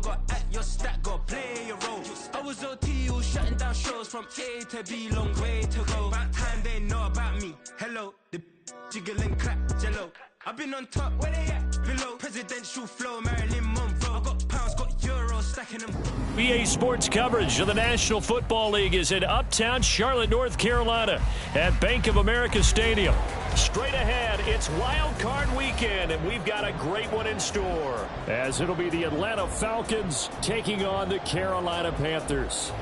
got at your stat, got play your role. I was OT, all shutting down shows from A to B, long way to go. About time they know about me. Hello, the jiggle and clap, jello. I've been on top, where they at? Below, presidential flow, Marilyn Monroe. I got pounds, got euros, stacking them. BA Sports coverage of the National Football League is in Uptown Charlotte, North Carolina at Bank of America Stadium. Straight ahead, it's Wild Card Weekend, and we've got a great one in store, as it'll be the Atlanta Falcons taking on the Carolina Panthers.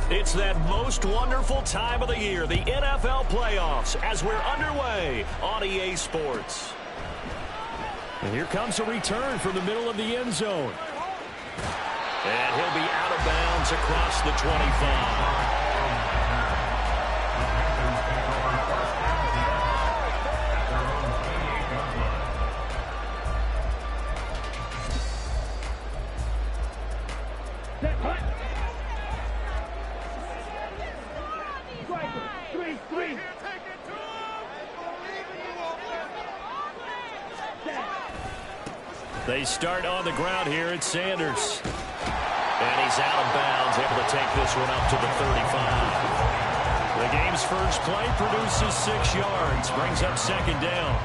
It's that most wonderful time of the year, the NFL playoffs, as we're underway on EA Sports. And here comes a return from the middle of the end zone. And he'll be out of bounds across the 25. They start on the ground here. It's Sanders. And he's out of bounds, able to take this one up to the 35. The game's first play produces 6 yards, brings up second down.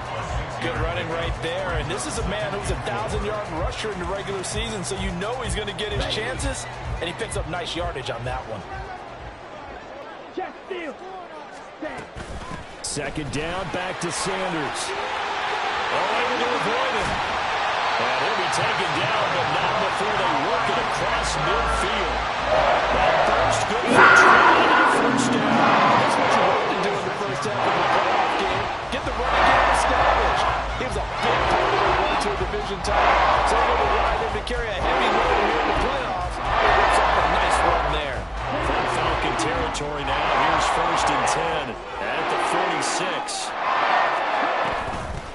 Good running right there. And this is a man who's a 1,000-yard rusher in the regular season, so you know he's going to get his chances, and he picks up nice yardage on that one. Second down, back to Sanders. Able to avoid it. And he'll be taken down, but not before they work it across midfield. That first good first down. That's what you want to do in the first half of the playoff game. Get the running game established. He was a big part of the run to a division title. So able to ride him to carry a heavy load here in the playoffs. He rips off a nice run there. From Falcon territory now. Here's first and 10 at the 46.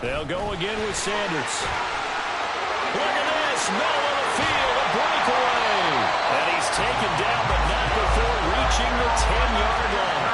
They'll go again with Sanders. Look at this, middle of the field, a breakaway. And he's taken down, but not before reaching the 10-yard line.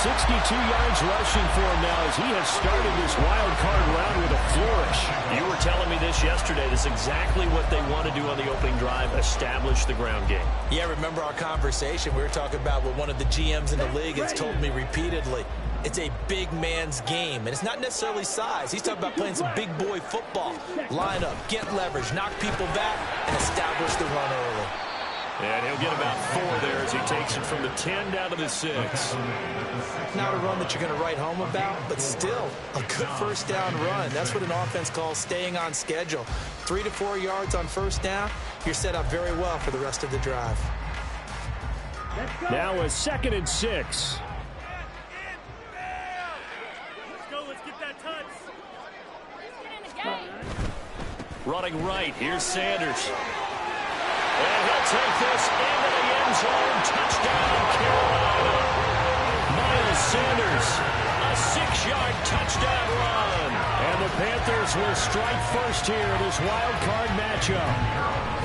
62 yards rushing for him now as he has started this wild card round with a flourish. You were telling me this yesterday. This is exactly what they want to do on the opening drive, establish the ground game. Yeah, remember our conversation? We were talking about what one of the GMs in the league has told me repeatedly. It's a big man's game, and it's not necessarily size. He's talking about playing some big boy football. Line up, get leverage, knock people back, and establish the run early. And he'll get about 4 there as he takes it from the 10 down to the 6. Not a run that you're going to write home about, but still a good first down run. That's what an offense calls staying on schedule. 3 to 4 yards on first down, you're set up very well for the rest of the drive. Now a 2nd and 6. Running right, here's Sanders. And he'll take this into the end zone. Touchdown, Carolina. Miles Sanders, a 6-yard touchdown run. And the Panthers will strike first here in this wild card matchup.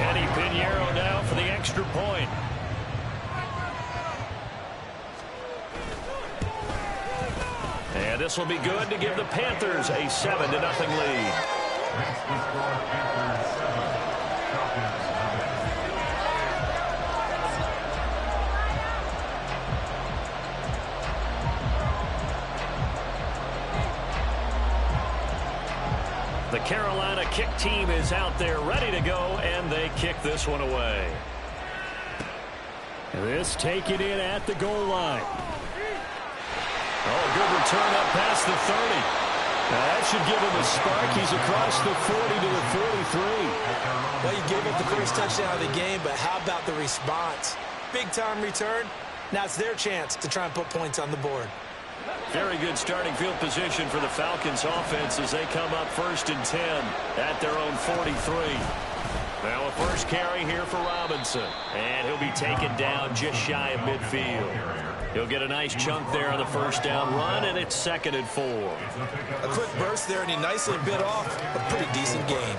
Eddie Pinheiro now for the extra point. And this will be good to give the Panthers a 7-0 lead. The Carolina kick team is out there ready to go, and they kick this one away. This taken in at the goal line. Oh, good return up past the 30. Now that should give him a spark. He's across the 40 to the 43. Well, you gave up the first touchdown of the game, but how about the response? Big-time return. Now it's their chance to try and put points on the board. Very good starting field position for the Falcons offense as they come up 1st and 10 at their own 43. Now a first carry here for Robinson. And he'll be taken down just shy of midfield. He'll get a nice chunk there on the first down run, and it's 2nd and 4. A quick burst there, and he nicely bit off a pretty decent gain.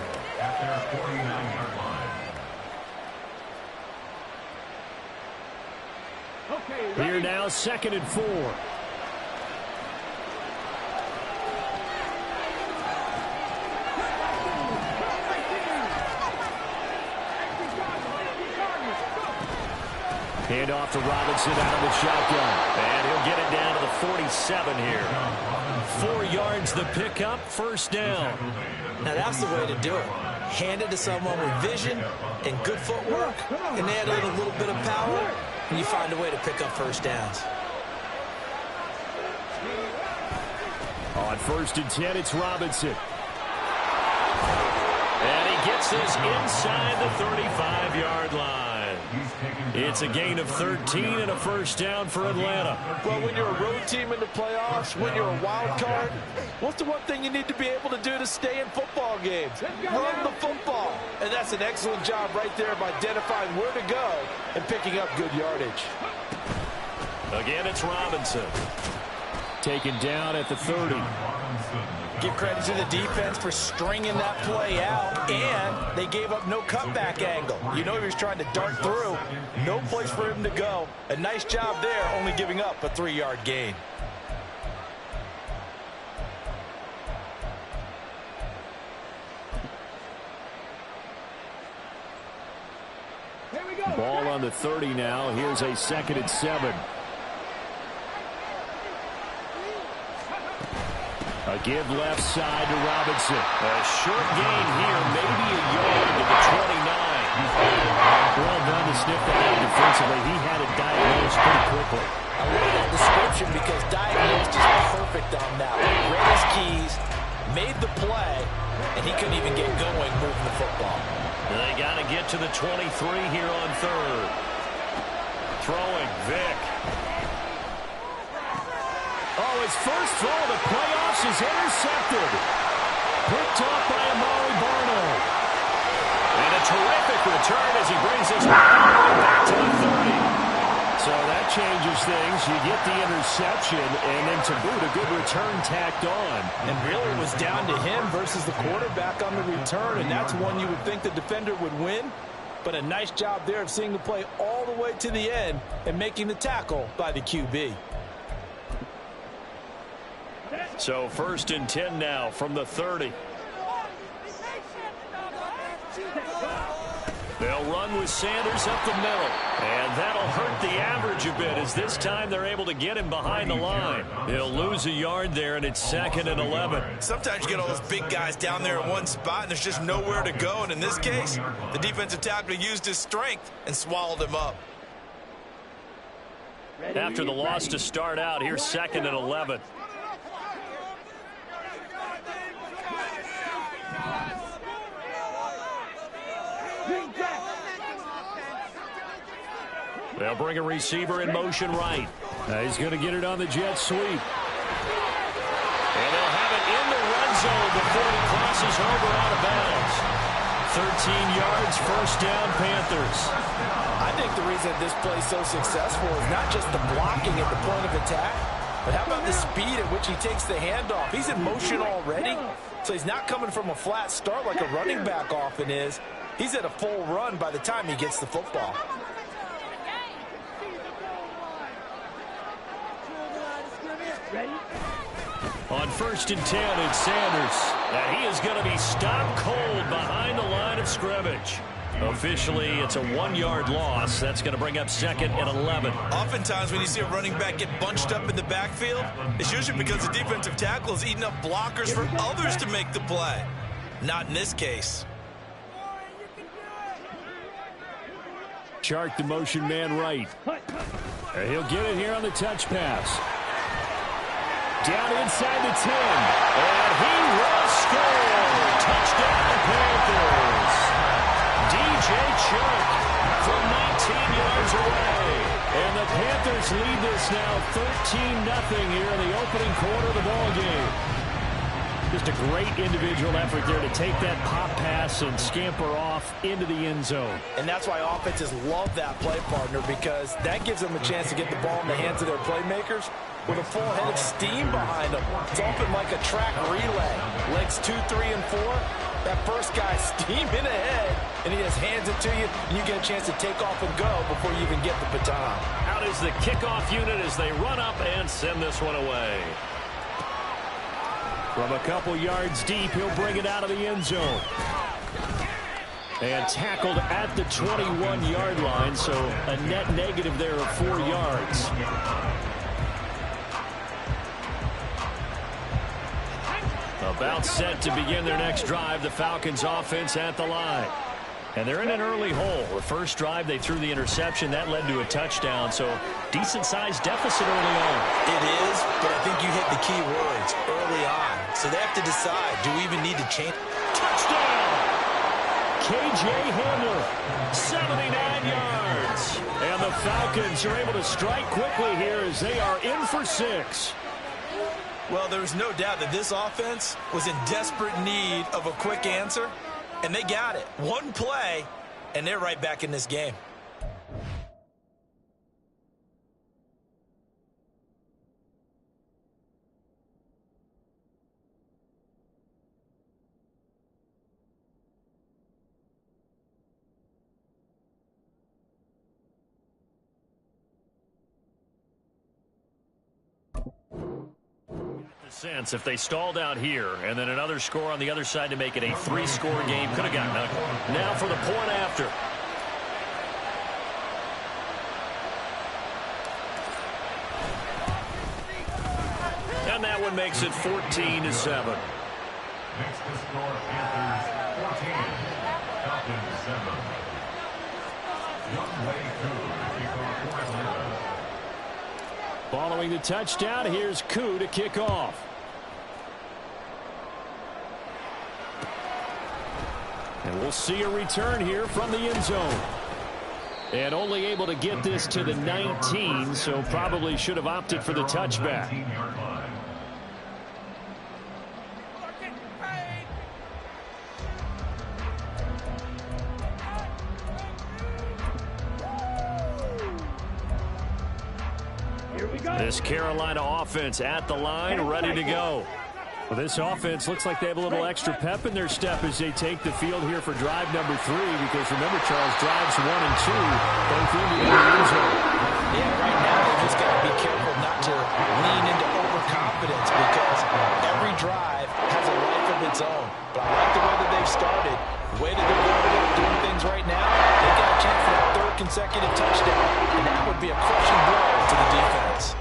Here now, 2nd and 4. Hand off to Robinson out of the shotgun. And he'll get it down to the 47 here. 4 yards the pickup, first down. Now that's the way to do it. Hand it to someone with vision and good footwork, and add a little bit of power, and you find a way to pick up first downs. On 1st and 10, it's Robinson. And he gets this inside the 35-yard line. It's a gain of 13 and a first down for Atlanta. Well, when you're a road team in the playoffs, when you're a wild card, what's the one thing you need to be able to do to stay in football games? Run the football. And that's an excellent job right there of identifying where to go and picking up good yardage. Again, it's Robinson. Taken down at the 30. Give credit to the defense for stringing that play out, and they gave up no cutback angle. You know he was trying to dart through. No place for him to go. A nice job there, only giving up a 3-yard gain. Ball on the 30 now. Here's a 2nd and 7. A give left side to Robinson. A short gain here, maybe a yard to the 29. Well done to sniff that out defensively. He had it diagnosed pretty quickly. I love that description because diagnosed is perfect on that one. Read his keys, made the play, and he couldn't even get going moving the football. They got to get to the 23 here on 3rd. Throwing, Vick. Oh, his first throw of the playoffs is intercepted. Picked off by Amari Barno. And a terrific return as he brings this back to the 30. So that changes things. You get the interception, and then to boot, a good return tacked on. And really it was down to him versus the quarterback on the return, and that's one you would think the defender would win. But a nice job there of seeing the play all the way to the end and making the tackle by the QB. So 1st and 10 now from the 30. They'll run with Sanders up the middle. And that'll hurt the average a bit as this time they're able to get him behind the line. He'll lose a yard there, and it's 2nd and 11. Sometimes you get all those big guys down there in one spot, and there's just nowhere to go. And in this case, the defensive tackle used his strength and swallowed him up. After the loss to start out, here's 2nd and 11. They'll bring a receiver in motion right. He's going to get it on the jet sweep. And they'll have it in the red zone before he crosses over out of bounds. 13 yards, first down, Panthers. I think the reason this play is so successful is not just the blocking at the point of attack, but how about the speed at which he takes the handoff? He's in motion already, so he's not coming from a flat start like a running back often is. He's at a full run by the time he gets the football. On 1st and 10, it's Sanders. And he is going to be stopped cold behind the line of scrimmage. Officially, it's a 1-yard loss. That's going to bring up 2nd and 11. Oftentimes when you see a running back get bunched up in the backfield, it's usually because the defensive tackle is eating up blockers for others to make the play. Not in this case. Chark the motion man right. And he'll get it here on the touch pass. Down inside the 10. And he will score. Touchdown, Panthers. DJ Chark from 19 yards away. And the Panthers lead this now 13-0 here in the opening quarter of the ballgame. Just a great individual effort there to take that pop pass and scamper off into the end zone. And that's why offenses love that play partner, because that gives them a chance to get the ball in the hands of their playmakers with a full head of steam behind them. It's often like a track relay. Legs 2, 3, and 4. That first guy steaming ahead, and he just hands it to you, and you get a chance to take off and go before you even get the baton. Out is the kickoff unit as they run up and send this one away. From a couple yards deep, he'll bring it out of the end zone. And tackled at the 21-yard line, so a net negative there of 4 yards. About set to begin their next drive, the Falcons offense at the line. And they're in an early hole. The first drive, they threw the interception. That led to a touchdown, so decent-sized deficit early on. It is, but I think you hit the key words, early on. So they have to decide, do we even need to change? Touchdown! K.J. Hamler, 79 yards. And the Falcons are able to strike quickly here as they are in for 6. Well, there's no doubt that this offense was in desperate need of a quick answer, and they got it. One play, and they're right back in this game. Sense if they stalled out here and then another score on the other side to make it a 3-score game, could have gotten it. Now for the point after. And that one makes it 14-7. Next to score, Panthers 14, Falcons 7. Young Wei Koo, kickoff for Atlanta. Following the touchdown, here's Koo to kick off. And we'll see a return here from the end zone. And only able to get this to the 19, so probably should have opted for the touchback. This Carolina offense at the line, ready to go. Well, this offense looks like they have a little extra pep in their step as they take the field here for drive number 3, because remember, Charles, drives 1 and 2 both into the end zone. Yeah, right now they just got to be careful not to lean into overconfidence, because every drive has a life of its own. But I like the way that they've started. The way that they're doing things right now, they got a chance for a 3rd consecutive touchdown, and that would be a crushing blow to the defense.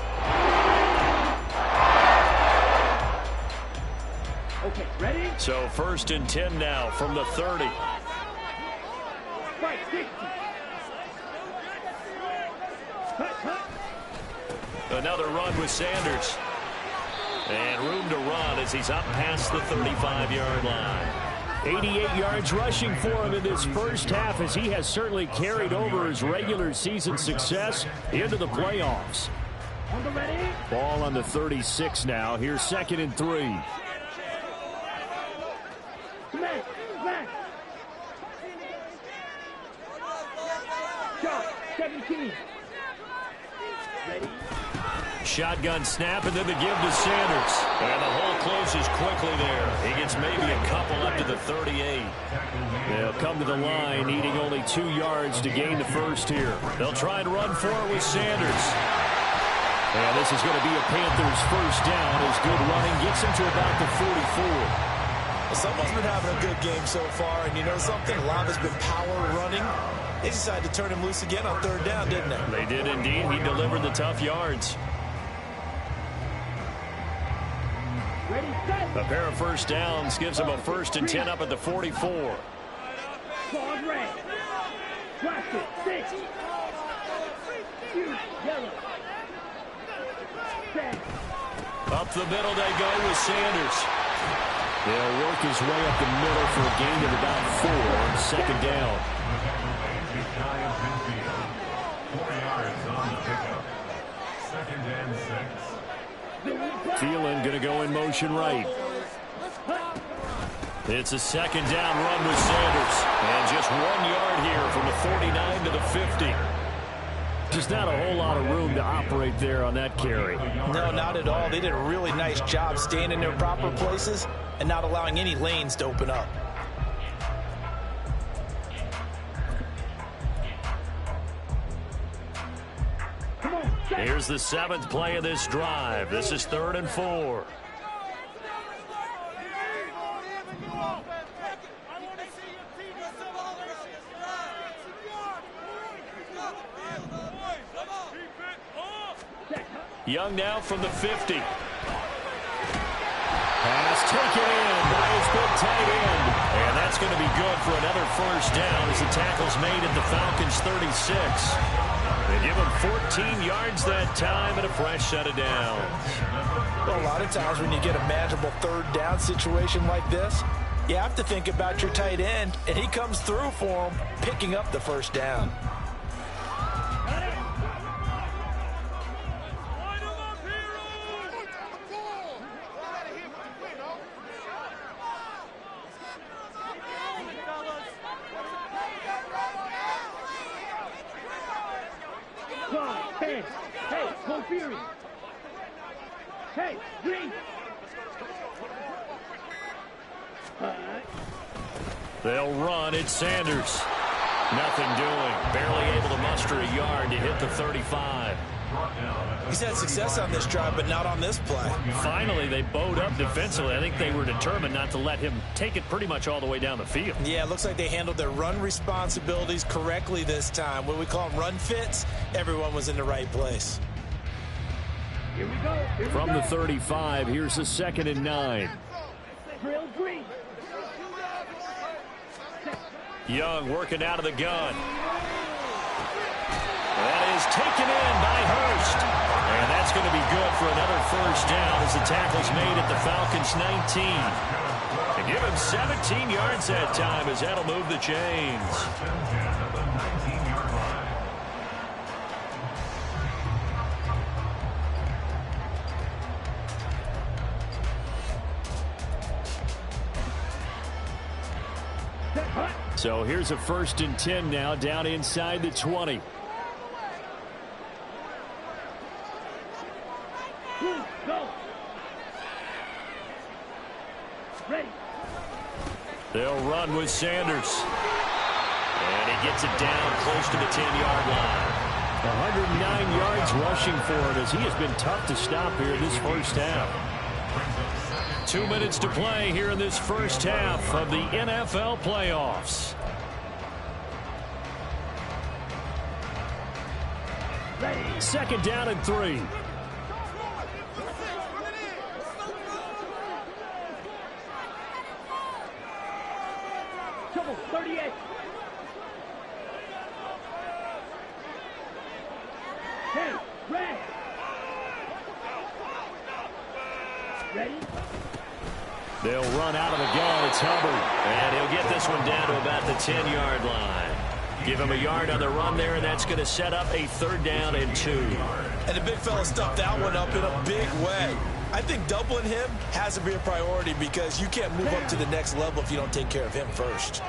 Okay, ready? So 1st and 10 now from the 30. Right, 60. Another run with Sanders. And room to run as he's up past the 35-yard line. 88 yards rushing for him in this first half, as he has certainly carried over his regular season success into the playoffs. Ball on the 36 now. Here's 2nd and 3. Back. Shot, 17. Ready? Shotgun snap, and then the give to Sanders. And the hole closes quickly there. He gets maybe a couple up to the 38. They'll come to the line, needing only 2 yards to gain the first here. They'll try and run for it with Sanders. And this is going to be a Panthers first down as good running gets him to about the 44. Someone's been having a good game so far, and you know something? A lot has been power running. They decided to turn him loose again on 3rd down, didn't they? They did indeed. He delivered the tough yards. A pair of first downs gives him a 1st and 10 up at the 44. Up the middle they go with Sanders. They'll work his way up the middle for a gain of about 4 on 2nd down. 4 yards on the pickup. 2nd and 6. Thielen going to go in motion right. It's a 2nd down run with Sanders. And just 1 yard here from the 49 to the 50. Just not a whole lot of room to operate there on that carry. No, not at all. They did a really nice job staying in their proper places and not allowing any lanes to open up. Here's the 7th play of this drive. This is 3rd and 4. Young now from the 50. Pass taken in by his big tight end. And that's going to be good for another first down as the tackle's made at the Falcons' 36. They give him 14 yards that time and a fresh set of downs. Well, a lot of times when you get a manageable third down situation like this, you have to think about your tight end, and he comes through for him, picking up the first down. They'll run. It's Sanders. Nothing doing. Barely able to muster a yard to hit the 35. He's had success on this drive, but not on this play. Finally, they bowed up defensively. I think they were determined not to let him take it pretty much all the way down the field. Yeah, it looks like they handled their run responsibilities correctly this time. What we call them run fits, everyone was in the right place. Here we go. From the 35, here's a 2nd and 9. Drill green. Young working out of the gun. That is taken in by Hurst. And that's going to be good for another first down as the tackle's made at the Falcons' 19. And give him 17 yards that time as that'll move the chains. So here's a 1st and 10 now down inside the 20. Go. Ready. They'll run with Sanders. And he gets it down close to the 10-yard line. 109 yards rushing for him as he has been tough to stop here in this first half. 2 minutes to play here in this first half of the NFL playoffs. Ready. 2nd down and 3. Trouble, 38. Hey, red. Ready? They'll run out of the gun. It's Hubbard. And he'll get this one down to about the 10-yard line. Give him a yard on the run there, and that's going to set up a 3rd down and 2. And the big fella stuffed that one up in a big way. I think doubling him has to be a priority because you can't move up to the next level if you don't take care of him first.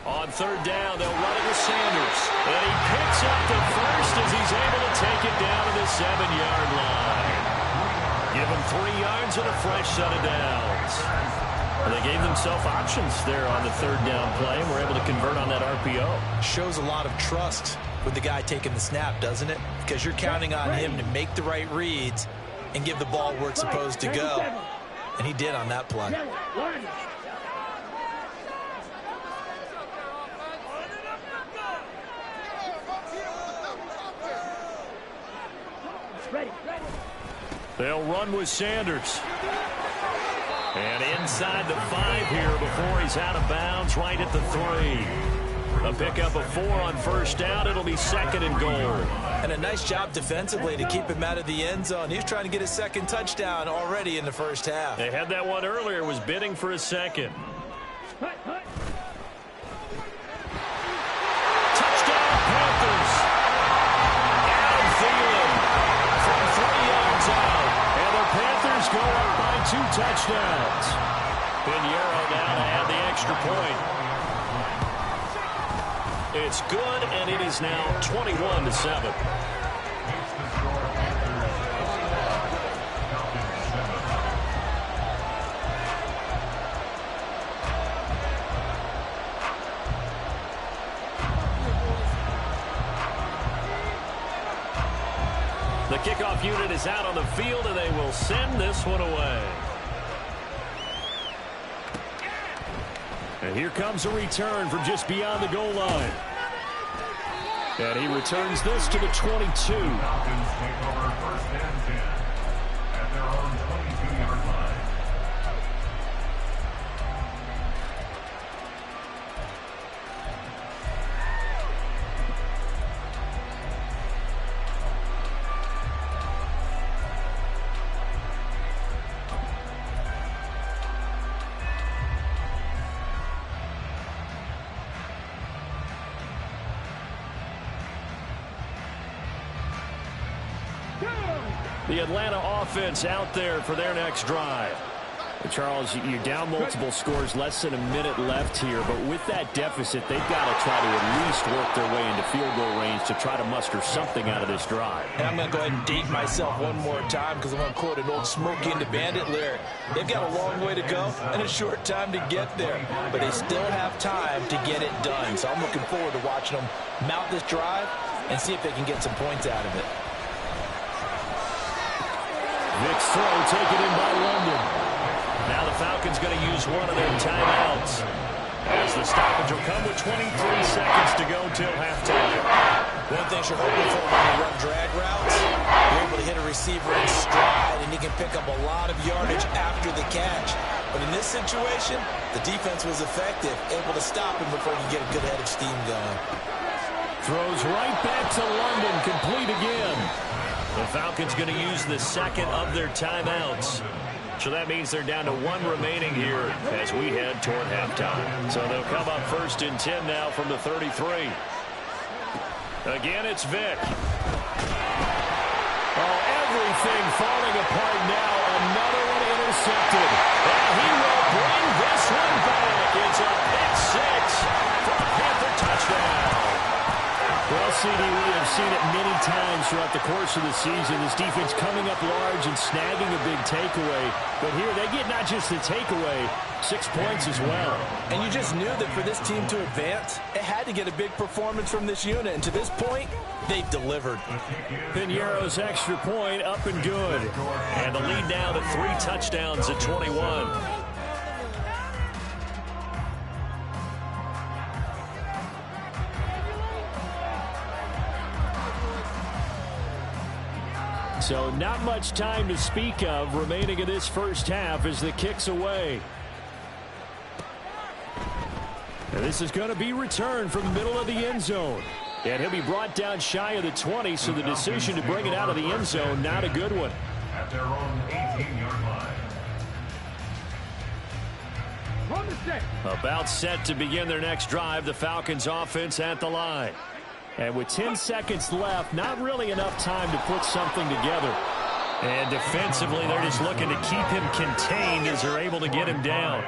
On 3rd down, they'll run it with Sanders. And he picks up the first as he's able to take it down to the 7-yard line. Give him 3 yards and a fresh set of downs. And they gave themselves options there on the 3rd down play and were able to convert on that RPO. Shows a lot of trust with the guy taking the snap, doesn't it? Because you're counting on him to make the right reads and give the ball where it's supposed to go. And he did on that play. They'll run with Sanders. And inside the 5 here before he's out of bounds right at the 3. A pickup of 4 on 1st down. It'll be 2nd and goal. And a nice job defensively to keep him out of the end zone. He's trying to get his 2nd touchdown already in the first half. They had that one earlier, was bidding for a 2nd. Touchdown Panthers. Adam Thielen from 3 yards out. And the Panthers go up by 2 touchdowns. Pinheiro now to add the extra point. It's good, and it is now 21-7. The kickoff unit is out on the field, and they will send this one away. And here comes a return from just beyond the goal line. And he returns this to the 22. Falcons take over first and 10 at their own 22-yard line. The Atlanta offense out there for their next drive. Charles, you're down multiple scores, less than a minute left here, but with that deficit, they've got to try to at least work their way into field goal range to try to muster something out of this drive. And I'm going to go ahead and date myself one more time because I'm going to quote an old Smokey and the Bandit lyric. They've got a long way to go and a short time to get there, but they still have time to get it done. So I'm looking forward to watching them mount this drive and see if they can get some points out of it. Vic's throw taken in by London. Now the Falcons going to use one of their timeouts as the stoppage will come with 23 seconds to go till halftime. One thing you're hoping for when you run drag routes, you're able to hit a receiver in stride and he can pick up a lot of yardage after the catch. But in this situation, the defense was effective, able to stop him before you get a good head of steam going. Throws right back to London, complete again. The Falcons going to use the second of their timeouts. So that means they're down to one remaining here as we head toward halftime. So they'll come up first and 10 now from the 33. Again, it's Vic. Oh, everything falling apart now. Another one intercepted. And he will bring this one back. It's a pick six for a Panther touchdown. Well, CD, we have seen it many times throughout the course of the season. This defense coming up large and snagging a big takeaway. But here they get not just the takeaway, 6 points as well. And you just knew that for this team to advance, it had to get a big performance from this unit. And to this point, they've delivered. Piñeiro's extra point up and good. And the lead now to 3 touchdowns at 21. So not much time to speak of remaining in this first half as the kick's away. And this is going to be returned from the middle of the end zone. And he'll be brought down shy of the 20, so the decision to bring it out of the end zone, not a good one. At their own 18-yard line. About set to begin their next drive, the Falcons offense at the line. And with 10 seconds left, not really enough time to put something together. And defensively, they're just looking to keep him contained as they're able to get him down.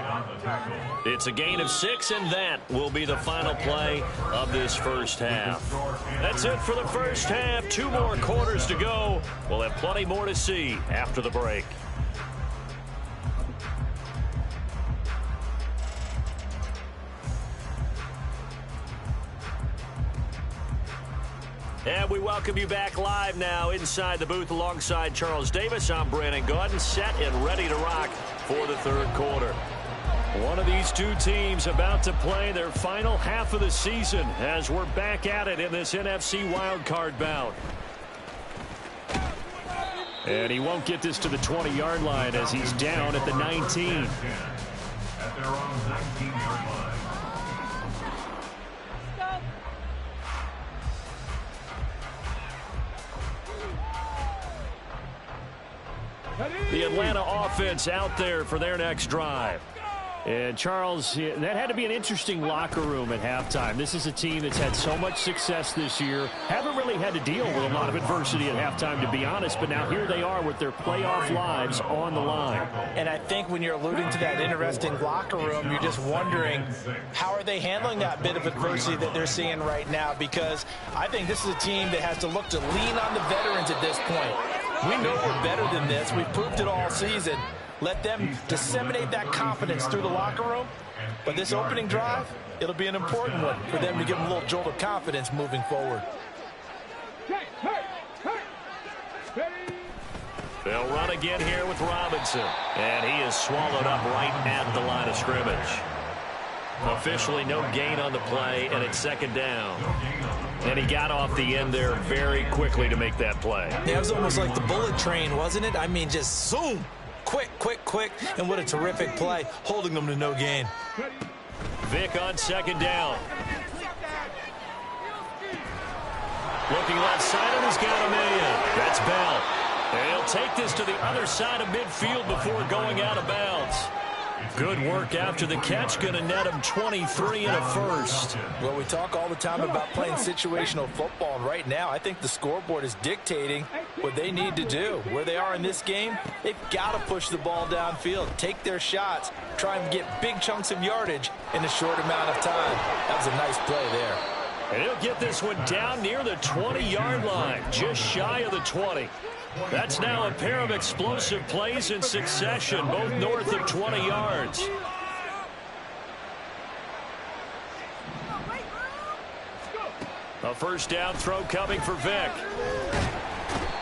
It's a gain of 6, and that will be the final play of this first half. That's it for the first half. 2 more quarters to go. We'll have plenty more to see after the break. And we welcome you back live now inside the booth alongside Charles Davis. I'm Brandon Gaudin, set and ready to rock for the third quarter. One of these two teams about to play their final half of the season as we're back at it in this NFC wildcard bout. And he won't get this to the 20-yard line as he's down at the 19. At their own 19-yard line. The Atlanta offense out there for their next drive. And Charles, that had to be an interesting locker room at halftime. This is a team that's had so much success this year. Haven't really had to deal with a lot of adversity at halftime, to be honest. But now here they are with their playoff lives on the line. And I think when you're alluding to that interesting locker room, you're just wondering, how are they handling that bit of adversity that they're seeing right now? Because I think this is a team that has to look to lean on the veterans at this point. We know we're better than this. We've proved it all season. Let them disseminate that confidence through the locker room. But this opening drive, it'll be an important one for them to give them a little jolt of confidence moving forward. They'll run again here with Robinson. And he is swallowed up right at the line of scrimmage. Officially no gain on the play, and it's second down. And he got off the end there very quickly to make that play. Yeah, it was almost like the bullet train, wasn't it? I mean, just zoom. Quick, quick, quick. And what a terrific play, holding them to no gain. Vic on second down. Looking left side, and he's got him in. That's Bell. And he'll take this to the other side of midfield before going out of bounds. Good work after the catch. Going to net him 23 and a first. Well, we talk all the time about playing situational football, and right now I think the scoreboard is dictating what they need to do. Where they are in this game, they've got to push the ball downfield, take their shots, try and get big chunks of yardage in a short amount of time. That was a nice play there. And he'll get this one down near the 20-yard line, just shy of the 20. That's now a pair of explosive plays in succession, both north of 20 yards. A first down throw coming for Vic.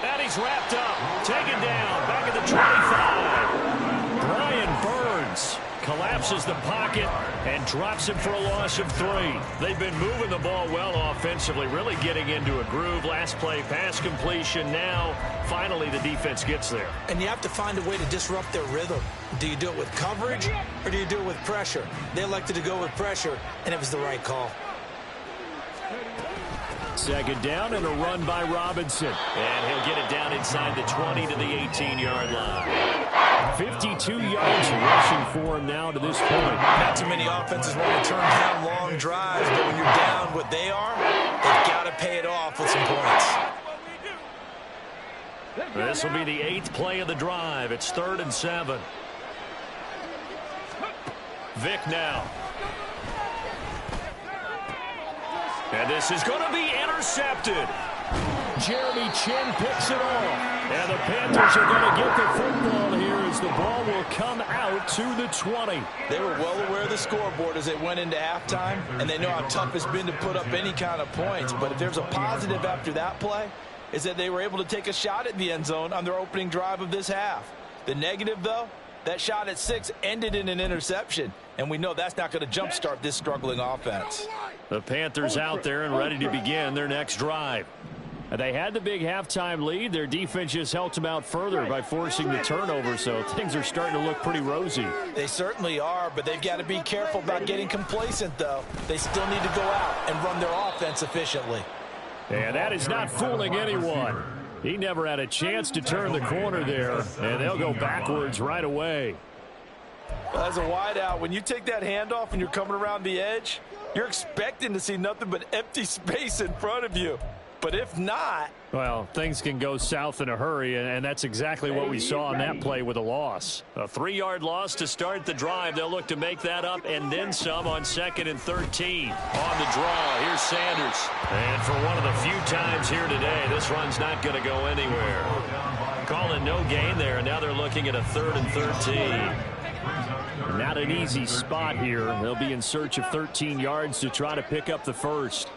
And he's wrapped up, taken down, back at the 25. Brian Burns collapses the pocket and drops him for a loss of 3. They've been moving the ball well offensively, really getting into a groove. Last play, pass completion. Now, finally, the defense gets there. And you have to find a way to disrupt their rhythm. Do you do it with coverage, or do you do it with pressure? They elected to go with pressure, and it was the right call. Second down and a run by Robinson. And he'll get it down inside the 20 to the 18-yard line. 52 yards rushing for him now to this point. Not too many offenses want to turn down long drives, but when you're down what they are, they've got to pay it off with some points. This will be the 8th play of the drive. It's 3rd and 7. Vic now. And this is going to be intercepted. Jeremy Chin picks it off. And the Panthers are going to get the football here as the ball will come out to the 20. They were well aware of the scoreboard as they went into halftime, and they know how tough it's been to put up any kind of points. But if there's a positive after that play, is that they were able to take a shot at the end zone on their opening drive of this half. The negative, though, that shot at 6 ended in an interception, and we know that's not going to jumpstart this struggling offense. The Panthers out there and ready to begin their next drive. They had the big halftime lead. Their defense just helped them out further by forcing the turnover, so things are starting to look pretty rosy. They certainly are, but they've got to be careful about getting complacent, though. They still need to go out and run their offense efficiently. And that is not fooling anyone. He never had a chance to turn the corner there, and they'll go backwards right away. As a wideout, when you take that handoff and you're coming around the edge, you're expecting to see nothing but empty space in front of you. But if not, well, things can go south in a hurry, and that's exactly what we saw on that play with a loss. A 3-yard loss to start the drive. They'll look to make that up and then some on 2nd and 13. On the draw, here's Sanders. And for one of the few times here today, this run's not going to go anywhere. Calling no gain there, and now they're looking at a 3rd and 13. Not an easy spot here. They'll be in search of 13 yards to try to pick up the first.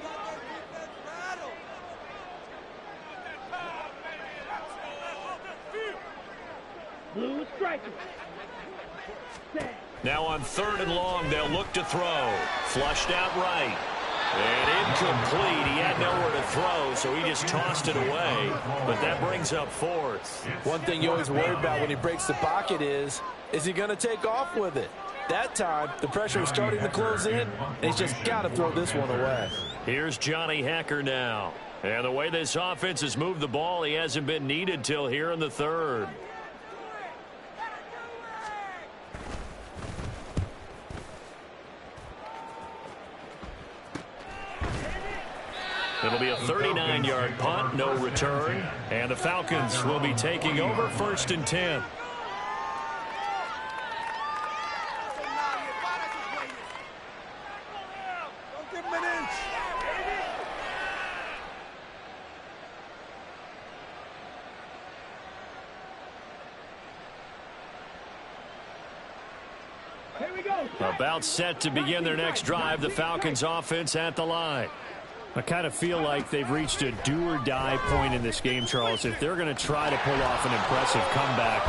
Blue striker. Now on 3rd and long, they'll look to throw. Flushed out right. And incomplete. He had nowhere to throw, so he just tossed it away. But that brings up 4th. One thing you always worry about when he breaks the pocket is he going to take off with it? That time, the pressure was starting to close in, and he's just got to throw this one away. Here's Johnny Hecker now. And the way this offense has moved the ball, he hasn't been needed till here in the 3rd. It'll be a 39-yard punt, no return. And the Falcons will be taking over 1st and 10. Here we go. About set to begin their next drive. The Falcons offense at the line. I kind of feel like they've reached a do-or-die point in this game, Charles. If they're going to try to pull off an impressive comeback,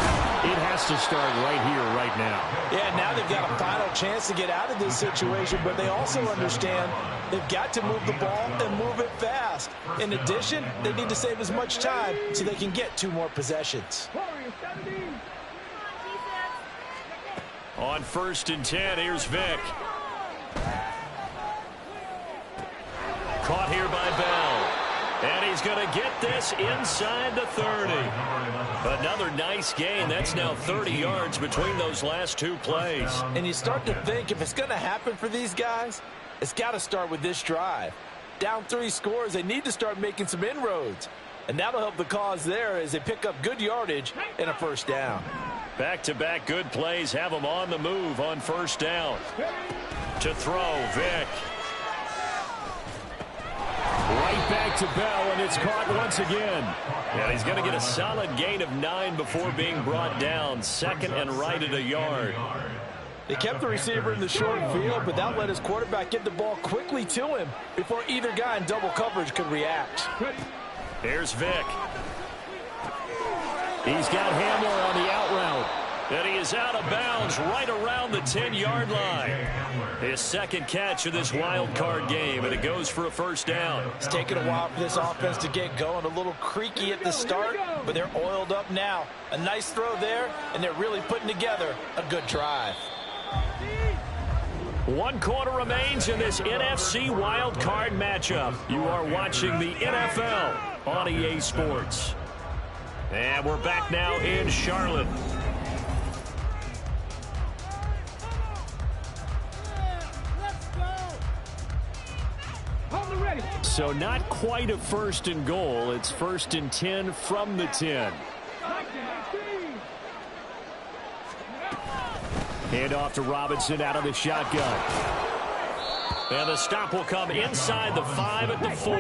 it has to start right here, right now. Yeah, now they've got a final chance to get out of this situation, but they also understand they've got to move the ball and move it fast. In addition, they need to save as much time so they can get 2 more possessions. On 1st and 10, here's Vick. Caught here by Bell. And he's going to get this inside the 30. Another nice gain. That's now 30 yards between those last 2 plays. And you start to think if it's going to happen for these guys, it's got to start with this drive. Down 3 scores, they need to start making some inroads. And that'll help the cause there as they pick up good yardage and a 1st down. Back-to-back good plays have them on the move on 1st down. To throw, Vick. Right back to Bell, and it's caught once again. And he's going to get a solid gain of 9 before being brought down. 2nd and right at a yard. They kept the receiver in the short field, but that let his quarterback get the ball quickly to him before either guy in double coverage could react. Here's Vick. He's got Hamler on the out route. And he is out of bounds right around the 10-yard line. His 2nd catch of this wild card game, and it goes for a 1st down. It's taken a while for this offense to get going. A little creaky at the start, but they're oiled up now. A nice throw there, and they're really putting together a good drive. 1 quarter remains in this NFC wild card matchup. You are watching the NFL on EA Sports. And we're back now in Charlotte. So not quite a 1st and goal. It's 1st and 10 from the 10. Hand off to Robinson out of the shotgun. And the stop will come inside the 5 at the 4.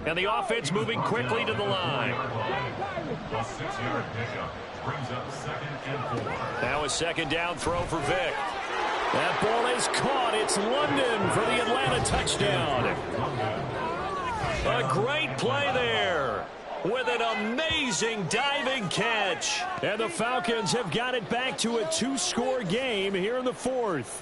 And the offense moving quickly to the line. A 6-yard pickup brings up 2nd and 4. Now a 2nd down throw for Vick. That ball is caught. It's London for the Atlanta touchdown. A great play there with an amazing diving catch. And the Falcons have got it back to a 2-score game here in the 4th.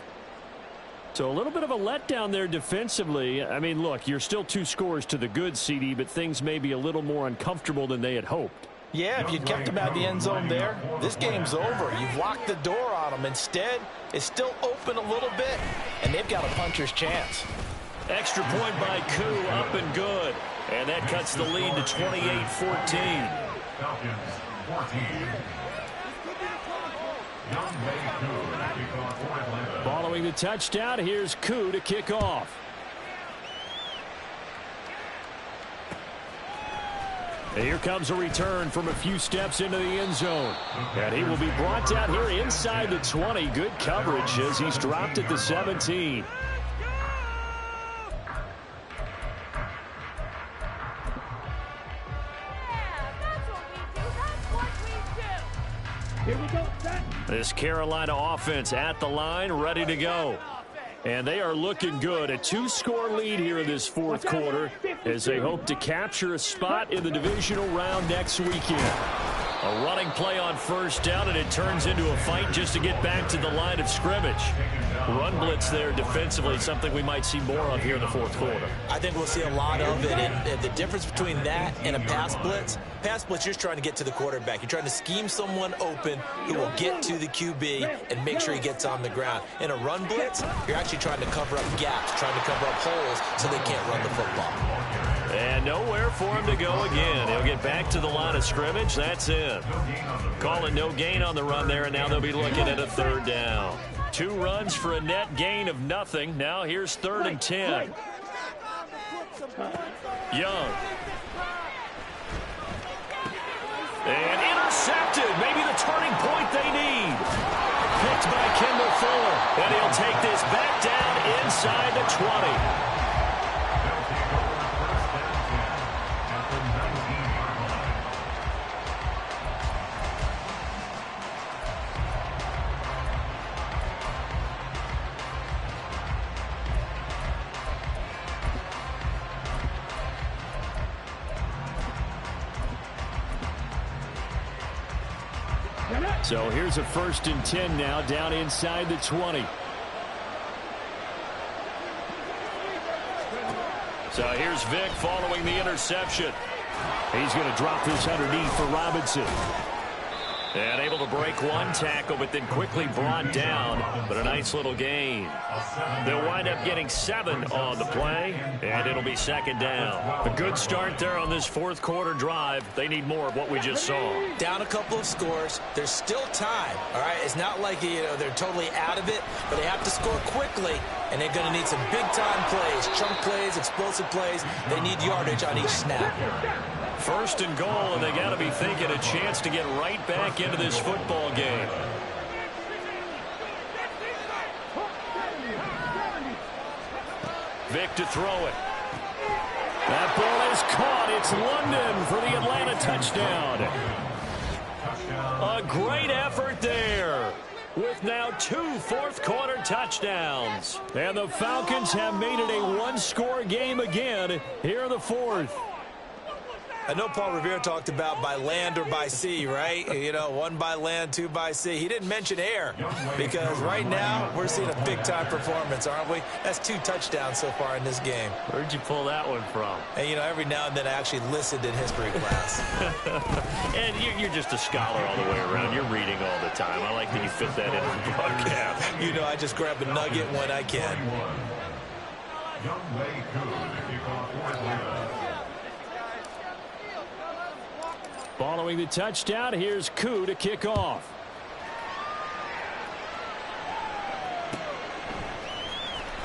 So a little bit of a letdown there defensively. I mean, look, you're still 2 scores to the good, CD, but things may be a little more uncomfortable than they had hoped. Yeah, if you kept them out of the end zone there, this game's over. You've locked the door on them. Instead, it's still open a little bit, and they've got a puncher's chance. Extra point by Koo, up and good. And that cuts the lead to 28-14. Falcons 14. Following the touchdown, here's Koo to kick off. And here comes a return from a few steps into the end zone. And he will be brought down here inside the 20. Good coverage as he's dropped at the 17. Here we go, set. This Carolina offense at the line, ready to go. And they are looking good. A 2-score lead here in this 4th quarter as they hope to capture a spot in the divisional round next weekend. A running play on 1st down, and it turns into a fight just to get back to the line of scrimmage. Run blitz there defensively, something we might see more of here in the 4th quarter. I think we'll see a lot of it, and the difference between that and a pass blitz, you're just trying to get to the quarterback. You're trying to scheme someone open who will get to the QB and make sure he gets on the ground. In a run blitz, you're actually trying to cover up gaps, trying to cover up holes so they can't run the football. And nowhere for him to go again. He'll get back to the line of scrimmage. That's it. Calling no gain on the run there, and now they'll be looking at a 3rd down. 2 runs for a net gain of nothing. Now here's 3rd and 10. Young. And intercepted. Maybe the turning point they need. Picked by Kendall Fuller. And he'll take this back down inside the 20. So here's a 1st and 10 now, down inside the 20. So here's Vick following the interception. He's going to drop this underneath for Robinson. And able to break one tackle, but then quickly brought down. But a nice little gain. They'll wind up getting 7 on the play, and it'll be 2nd down. A good start there on this 4th quarter drive. They need more of what we just saw. Down a couple of scores. There's still time, all right? It's not like, they're totally out of it, but they have to score quickly, and they're going to need some big-time plays, chunk plays, explosive plays. They need yardage on each snap. 1st and goal, and they got to be thinking a chance to get right back into this football game. Vick to throw it. That ball is caught. It's London for the Atlanta touchdown. A great effort there, with now 2 4th quarter touchdowns. And the Falcons have made it a one-score game again here in the 4th. I know Paul Revere talked about by land or by sea, right? 1 by land, 2 by sea. He didn't mention air, because right now we're seeing a big-time performance, aren't we? That's 2 touchdowns so far in this game. Where'd you pull that one from? And, every now and then I actually listened in history class. And you're just a scholar all the way around. You're reading all the time. I like that you fit that into the broadcast. I just grab a nugget when I can. Following the touchdown, here's Koo to kick off.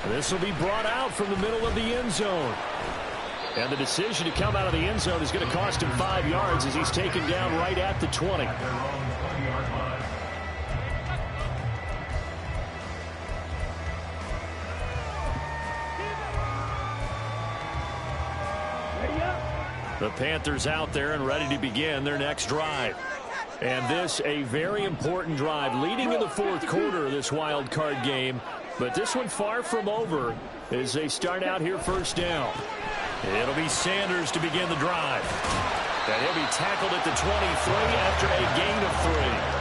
This will be brought out from the middle of the end zone. And the decision to come out of the end zone is going to cost him 5 yards as he's taken down right at the 20. The Panthers out there and ready to begin their next drive. And this a very important drive leading in the 4th quarter of this wild card game. But this one far from over as they start out here 1st down. It'll be Sanders to begin the drive. And he'll be tackled at the 23 after a gain of 3.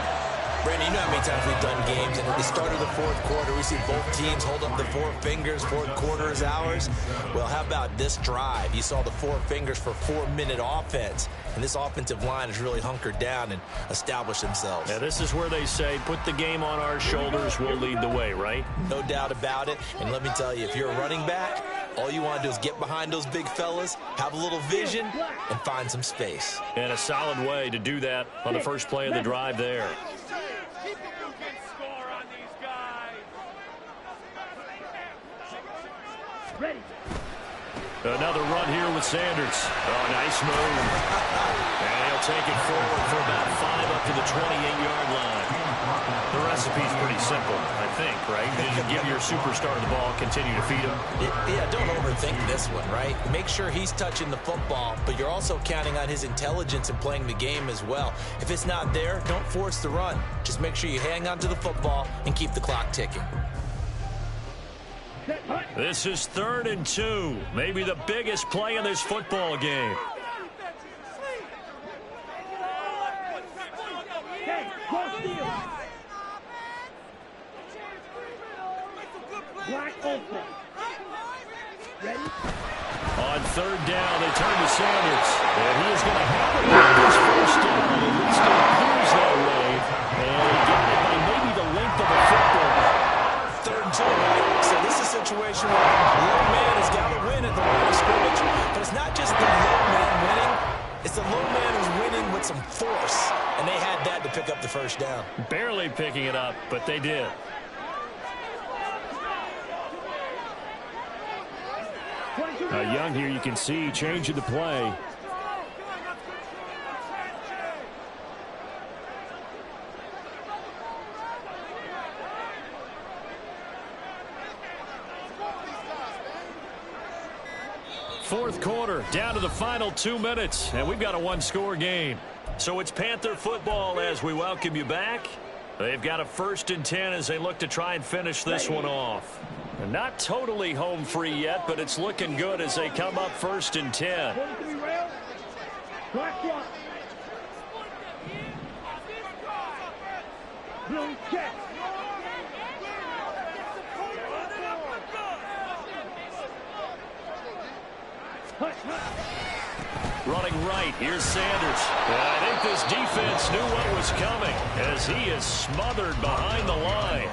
Brandon, you know how many times we've done games, and at the start of the 4th quarter, we see both teams hold up the 4 fingers, 4th quarter is ours. Well, how about this drive? You saw the 4 fingers for 4-minute offense, and this offensive line has really hunkered down and established themselves. Yeah, this is where they say, put the game on our shoulders, we'll lead the way, right? No doubt about it, and let me tell you, if you're a running back, all you want to do is get behind those big fellas, have a little vision, and find some space. And a solid way to do that on the first play of the drive there. Ready. Another run here with Sanders. Oh, nice move. And he'll take it forward for about 5 up to the 28-yard line. The recipe's pretty simple, I think, right? You give your superstar the ball, continue to feed him. Yeah, don't overthink this one, right? Make sure he's touching the football, but you're also counting on his intelligence and playing the game as well. If it's not there, don't force the run. Just make sure you hang on to the football and keep the clock ticking. This is 3rd and 2. Maybe the biggest play in this football game. Black open. Ready? On 3rd down, they turn to Sanders. And he is going to have it on his 1st down. At least it appears that way. And he got it by maybe the length of a football. 3rd and 2, right? So this is a situation where the low man has got to win at the line of scrimmage. But it's not just the low man winning. It's the low man who's winning with some force. And they had that to pick up the 1st down. Barely picking it up, but they did. Young here, you can see changing the play. Fourth quarter, down to the final 2 minutes, and we've got a one-score game. So it's Panther football as we welcome you back. They've got a 1st and 10 as they look to try and finish this one off. And not totally home free yet, but it's looking good as they come up 1st and 10. Blue check. Running right, here's Sanders. I think this defense knew what was coming as he is smothered behind the line.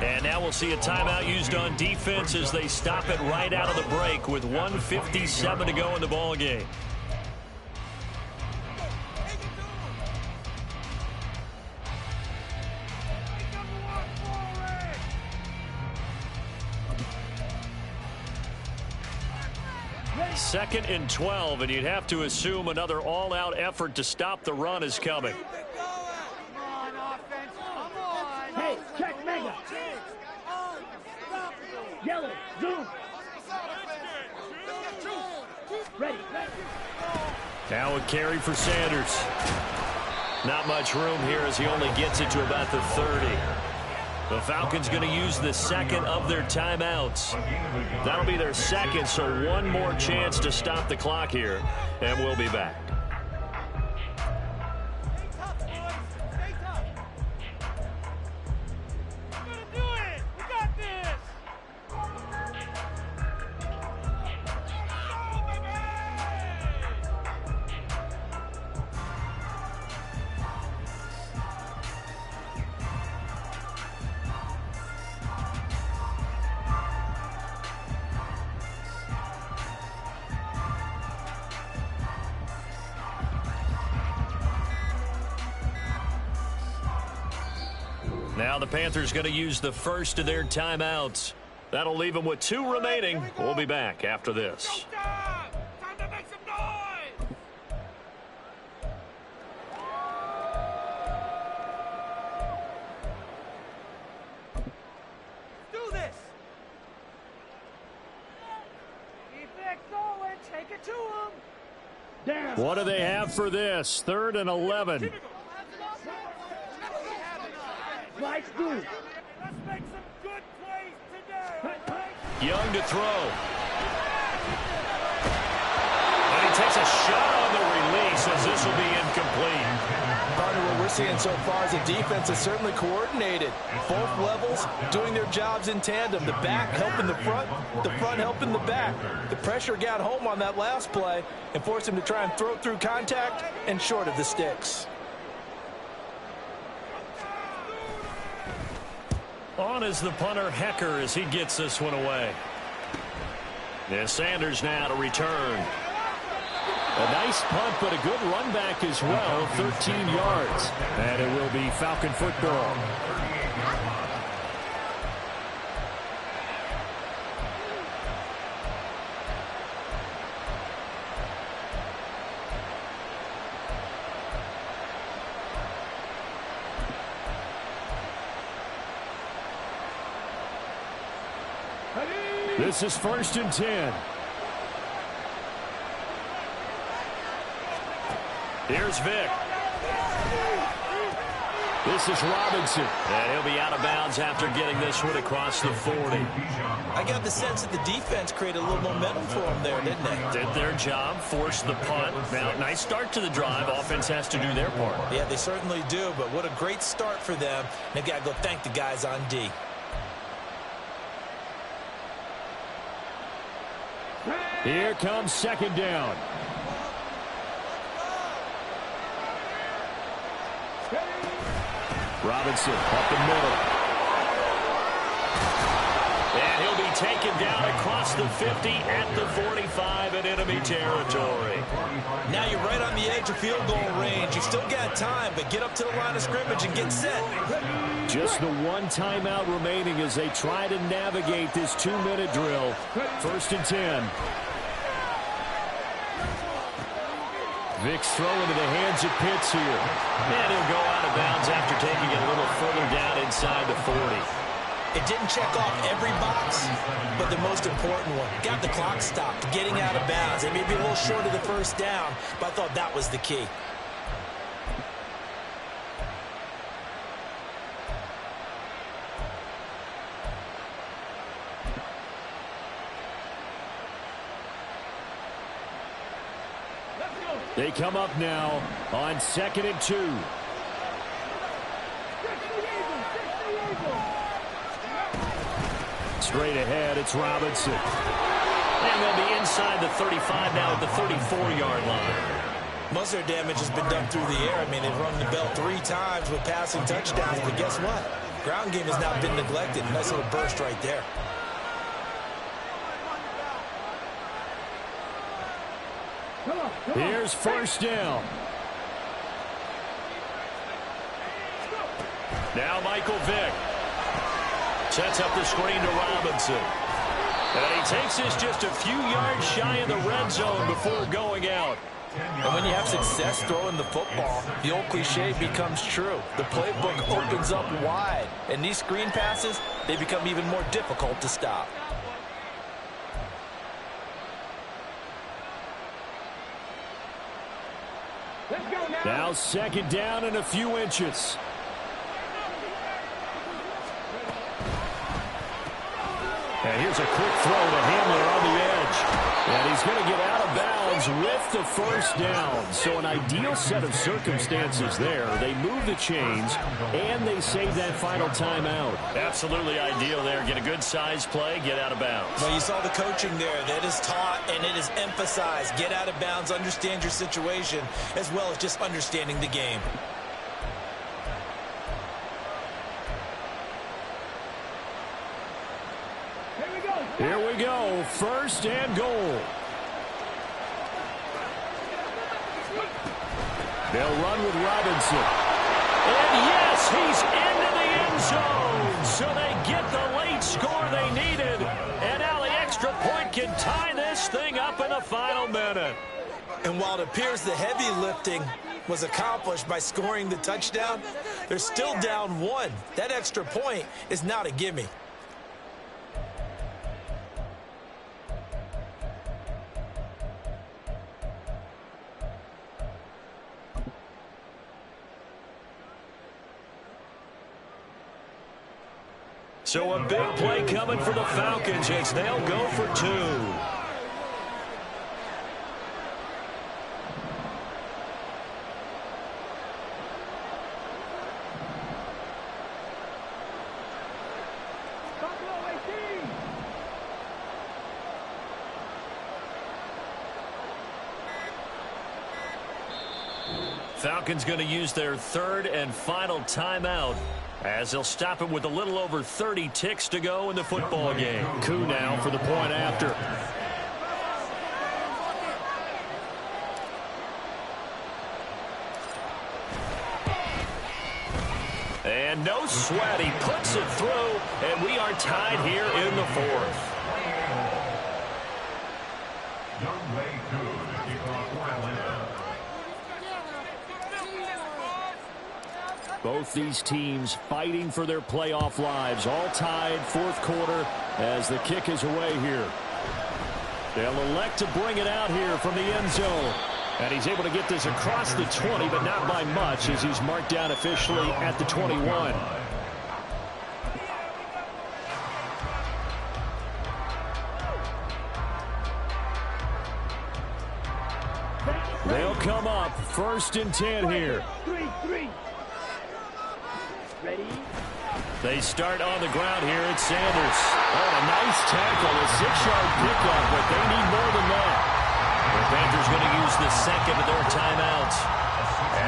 And now we'll see a timeout used on defense as they stop it right out of the break with 1:57 to go in the ball game. Second and 12, and you'd have to assume another all-out effort to stop the run is coming. Hey, check mega. Yellow, zoom. Ready. Now a carry for Sanders. Not much room here as he only gets it to about the 30. The Falcons going to use the second of their timeouts. That'll be their second, so one more chance to stop the clock here, and we'll be back. Now the Panthers going to use the first of their timeouts. That'll leave them with 2 remaining. We'll be back after this. Time to make some noise. Do this. Keep it going. Take it to him. Down. What do they have for this? 3rd and 11. Let's do. Let's make some good plays today. Young to throw. And he takes a shot on the release as this will be incomplete. Partner, what we're seeing so far is the defense is certainly coordinated. Both levels doing their jobs in tandem. The back helping the front helping the back. The pressure got home on that last play and forced him to try and throw through contact and short of the sticks. On is the punter, Hecker, as he gets this one away. And Sanders now to return. A nice punt, but a good run back as well, 13 yards. And it will be Falcon football. This is 1st and 10. Here's Vic. This is Robinson. And he'll be out of bounds after getting this one across the 40. I got the sense that the defense created a little momentum for them there, didn't they? Did their job, forced the punt. Now, nice start to the drive. Offense has to do their part. Yeah, they certainly do, but what a great start for them. They've got to go thank the guys on D. Here comes 2nd down. Robinson up the middle. And he'll be taken down across the 50 at the 45 in enemy territory. Now you're right on the edge of field goal range. You've still got time, but get up to the line of scrimmage and get set. Just the one timeout remaining as they try to navigate this 2-minute drill. 1st and 10. Vic's throw into the hands of Pitts here. And he'll go out of bounds after taking it a little further down inside the 40. It didn't check off every box, but the most important one. Got the clock stopped, getting out of bounds. It may be a little short of the 1st down, but I thought that was the key. They come up now on 2nd and 2. Straight ahead, it's Robinson. And they'll be inside the 35 now at the 34-yard line. Most of their damage has been done through the air. I mean, they've rung the bell 3 times with passing touchdowns, but guess what? Ground game has not been neglected. Nice little burst right there. Here's first down. Now Michael Vick sets up the screen to Robinson. And he takes this just a few yards shy of the red zone before going out. And when you have success throwing the football, the old cliche becomes true. The playbook opens up wide. And these screen passes, they become even more difficult to stop. Now second down and a few inches. And here's a quick throw to Hamler on the edge. And he's going to get out of bounds with the first down. So an ideal set of circumstances there. They move the chains, and they save that final timeout. Absolutely ideal there. Get a good size play, get out of bounds. Well, you saw the coaching there. That is taught, and it is emphasized. Get out of bounds, understand your situation, as well as just understanding the game. Here we go, first and goal. They'll run with Robinson. And yes, he's into the end zone. So they get the late score they needed. And now the extra point can tie this thing up in the final minute. And while it appears the heavy lifting was accomplished by scoring the touchdown, they're still down 1. That extra point is not a gimme. So a big play coming for the Falcons as they'll go for 2. Falcons going to use their third and final timeout, as they'll stop it with a little over 30 ticks to go in the football game. Coup now for the point after. And no sweat. He puts it through, and we are tied here in the 4th. Both these teams fighting for their playoff lives, all tied 4th quarter as the kick is away here. They'll elect to bring it out here from the end zone. And he's able to get this across the 20, but not by much, as he's marked down officially at the 21. They'll come up 1st and 10 here. Ready? They start on the ground here. It's Sanders. Oh, a nice tackle, a 6-yard pickup, but they need more than that. The Panthers going to use the second of their timeouts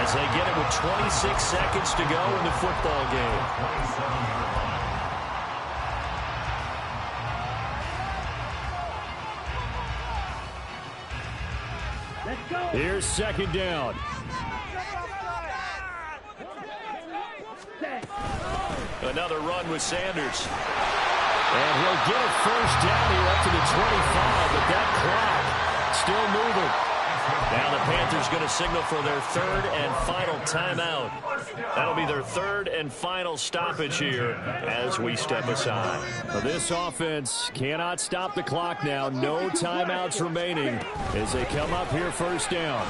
as they get it with 26 seconds to go in the football game. Let's go. Here's second down. Another run with Sanders. And he'll get it first down here up to the 25, but that clock still moving. Now the Panthers going to signal for their third and final timeout. That'll be their third and final stoppage here as we step aside. Now this offense cannot stop the clock now. No timeouts remaining as they come up here first down.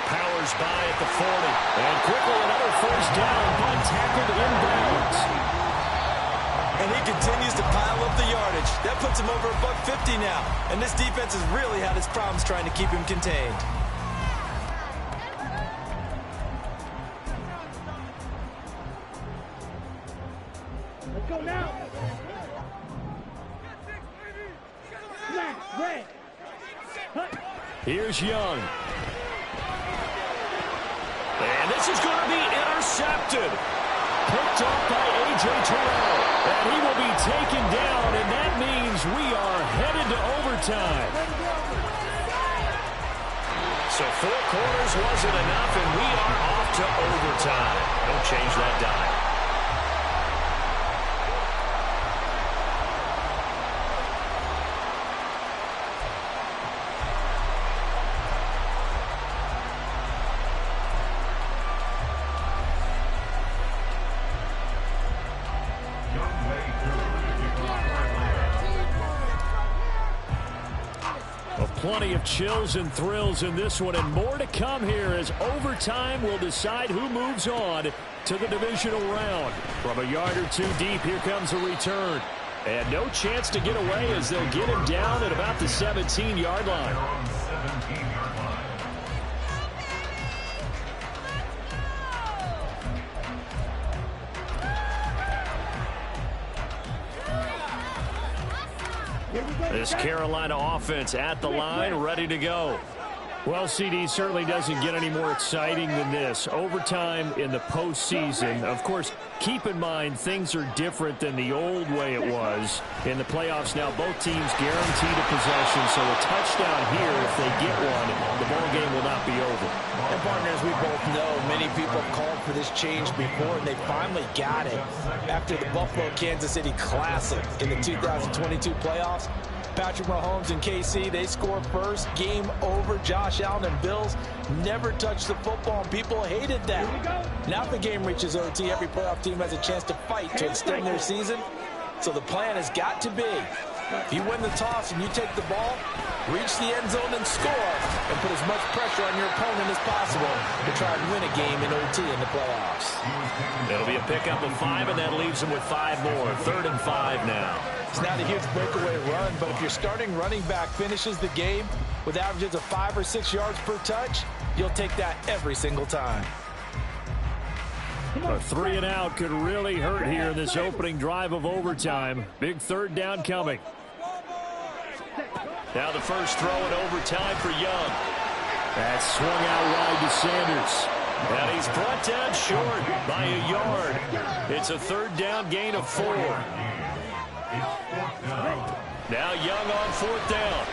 Powers by at the 40. And quickly another first down, but tackled inbounds. And he continues to pile up the yardage. That puts him over $150 now. And this defense has really had its problems trying to keep him contained. Let's go now. Here's Young. And this is going to be intercepted. Picked up by A.J. Terrell. And he will be taken down, and that means we are headed to overtime. So 4 quarters wasn't enough, and we are off to overtime. Don't change that dial. Plenty of chills and thrills in this one, and more to come here as overtime will decide who moves on to the divisional round. From a yard or 2 deep, here comes a return. And no chance to get away as they'll get him down at about the 17-yard line. This Carolina offense at the line, ready to go. Well, CD, certainly doesn't get any more exciting than this. Overtime in the postseason. Of course, keep in mind things are different than the old way it was. In the playoffs now, both teams guaranteed a possession, so a touchdown here, if they get one, the ball game will not be over. And partners, we both know many people have called for this change before, and they finally got it after the Buffalo-Kansas City Classic in the 2022 playoffs. Patrick Mahomes and KC, they score first. Game over. Josh Allen and Bills never touched the football, and people hated that. Now if the game reaches OT, every playoff team has a chance to fight to extend their season. So the plan has got to be, if you win the toss and you take the ball, reach the end zone and score, and put as much pressure on your opponent as possible to try and win a game in OT in the playoffs. It'll be a pickup of 5, and that leaves them with 5 more. 3rd and 5 now. It's not a huge breakaway run, but if your starting running back finishes the game with averages of 5 or 6 yards per touch, you'll take that every single time. A 3 and out could really hurt here in this opening drive of overtime. Big 3rd down coming. Now the first throw in overtime for Young. That swung out wide to Sanders. And he's brought down short by a yard. It's a 3rd down gain of 4. Now Young on 4th down.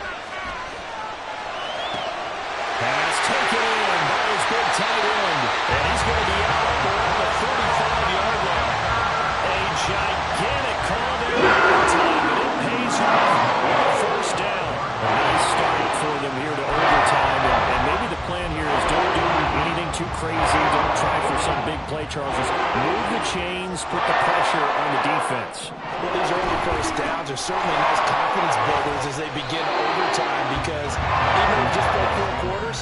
Pass taken in by his big tight end. And he's going to be out around the 45-yard line. A gigantic call there at the time, and it pays off with a 1st down. A nice start for them here to overtime. And maybe the plan here is don't do anything too crazy. Don't try for some big play, Charles. Just move the chains, put the pressure on the defense. Well, these early 1st downs are certainly nice confidence builders as they begin overtime, because even if just played 4 quarters,